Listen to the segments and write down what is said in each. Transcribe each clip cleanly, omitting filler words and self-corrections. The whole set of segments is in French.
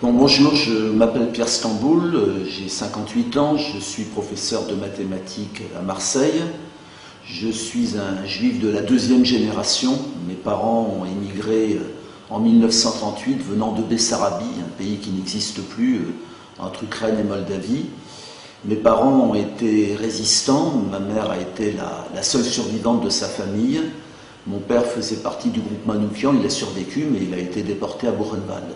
Bonjour, je m'appelle Pierre Stamboul, j'ai 58 ans, je suis professeur de mathématiques à Marseille. Je suis un juif de la deuxième génération. Mes parents ont émigré en 1938 venant de Bessarabie, un pays qui n'existe plus, entre Ukraine et Moldavie. Mes parents ont été résistants, ma mère a été la seule survivante de sa famille. Mon père faisait partie du groupe Manouchian, il a survécu, mais il a été déporté à Buchenwald.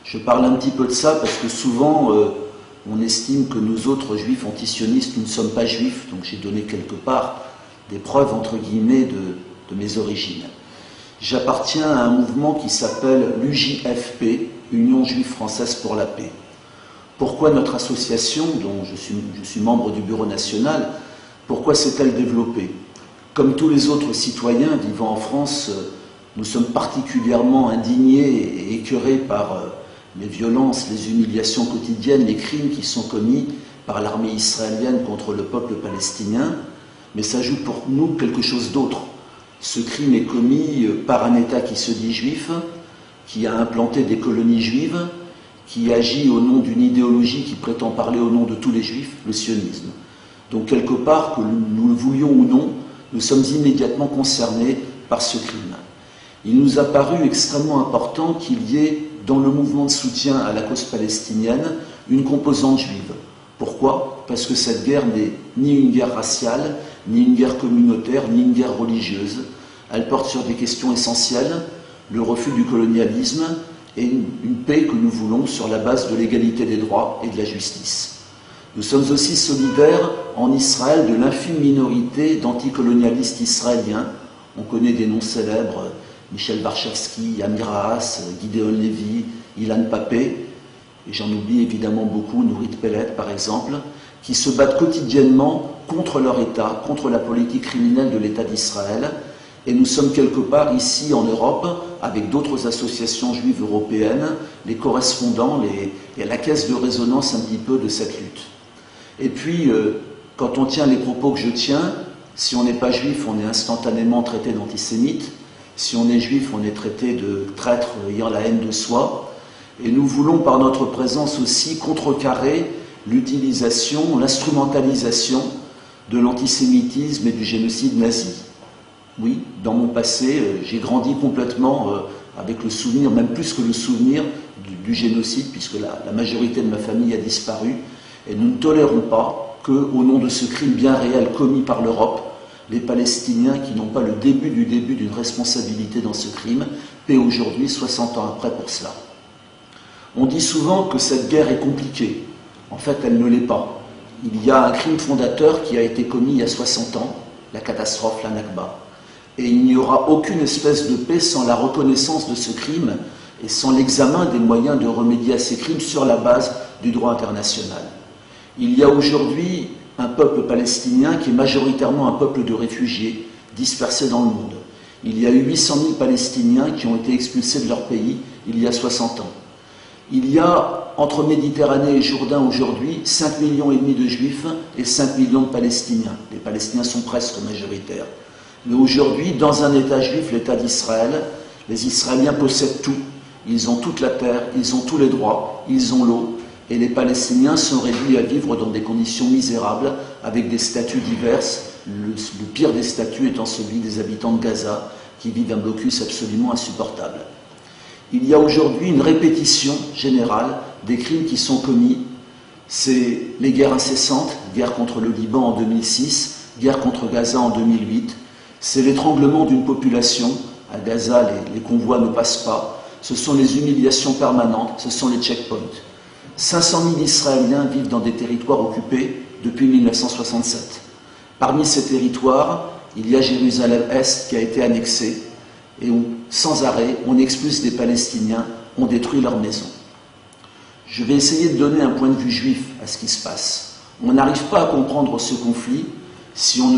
Je parle un petit peu de ça parce que souvent on estime que nous autres juifs antisionistes, nous ne sommes pas juifs, donc j'ai donné quelque part des preuves entre guillemets de mes origines. J'appartiens à un mouvement qui s'appelle l'UJFP, Union Juive Française pour la Paix. Pourquoi notre association, dont je suis membre du bureau national, pourquoi s'est-elle développée? Comme tous les autres citoyens vivant en France, nous sommes particulièrement indignés et écœurés par les violences, les humiliations quotidiennes, les crimes qui sont commis par l'armée israélienne contre le peuple palestinien, mais s'ajoute pour nous quelque chose d'autre. Ce crime est commis par un État qui se dit juif, qui a implanté des colonies juives, qui agit au nom d'une idéologie qui prétend parler au nom de tous les juifs, le sionisme. Donc quelque part, que nous le voulions ou non, nous sommes immédiatement concernés par ce crime. Il nous a paru extrêmement important qu'il y ait dans le mouvement de soutien à la cause palestinienne une composante juive. Pourquoi? Parce que cette guerre n'est ni une guerre raciale, ni une guerre communautaire, ni une guerre religieuse. Elle porte sur des questions essentielles, le refus du colonialisme et une paix que nous voulons sur la base de l'égalité des droits et de la justice. Nous sommes aussi solidaires en Israël de l'infime minorité d'anticolonialistes israéliens. On connaît des noms célèbres, Michel Warshawski, Amir Haas, Gideon Levy, Ilan Papé, et j'en oublie évidemment beaucoup, Nourit Pellet par exemple, qui se battent quotidiennement contre leur État, contre la politique criminelle de l'État d'Israël. Et nous sommes quelque part ici en Europe, avec d'autres associations juives européennes, les correspondants, et la caisse de résonance un petit peu de cette lutte. Et puis, quand on tient les propos que je tiens, si on n'est pas juif, on est instantanément traité d'antisémite. Si on est juif, on est traité de traître ayant la haine de soi. Et nous voulons par notre présence aussi contrecarrer l'utilisation, l'instrumentalisation de l'antisémitisme et du génocide nazi. Oui, dans mon passé, j'ai grandi complètement avec le souvenir, même plus que le souvenir du génocide, puisque la majorité de ma famille a disparu. Et nous ne tolérons pas qu'au nom de ce crime bien réel commis par l'Europe, les Palestiniens qui n'ont pas le début d'une responsabilité dans ce crime paient aujourd'hui 60 ans après pour cela. On dit souvent que cette guerre est compliquée. En fait, elle ne l'est pas. Il y a un crime fondateur qui a été commis il y a 60 ans, la catastrophe, la Nakba. Et il n'y aura aucune espèce de paix sans la reconnaissance de ce crime et sans l'examen des moyens de remédier à ces crimes sur la base du droit international. Il y a aujourd'hui un peuple palestinien qui est majoritairement un peuple de réfugiés dispersés dans le monde. Il y a eu 800 000 Palestiniens qui ont été expulsés de leur pays il y a 60 ans. Il y a, entre Méditerranée et Jourdain aujourd'hui, 5,5 millions de Juifs et 5 millions de Palestiniens. Les Palestiniens sont presque majoritaires. Mais aujourd'hui, dans un État juif, l'État d'Israël, les Israéliens possèdent tout. Ils ont toute la terre, ils ont tous les droits, ils ont l'eau. Et les Palestiniens sont réduits à vivre dans des conditions misérables, avec des statuts diverses, le pire des statuts étant celui des habitants de Gaza, qui vivent un blocus absolument insupportable. Il y a aujourd'hui une répétition générale des crimes qui sont commis. C'est les guerres incessantes, guerre contre le Liban en 2006, guerre contre Gaza en 2008. C'est l'étranglement d'une population. À Gaza, les convois ne passent pas. Ce sont les humiliations permanentes, ce sont les checkpoints. 500 000 Israéliens vivent dans des territoires occupés depuis 1967. Parmi ces territoires, il y a Jérusalem-Est qui a été annexée et où, sans arrêt, on expulse des Palestiniens, on détruit leurs maisons. Je vais essayer de donner un point de vue juif à ce qui se passe. On n'arrive pas à comprendre ce conflit si on ne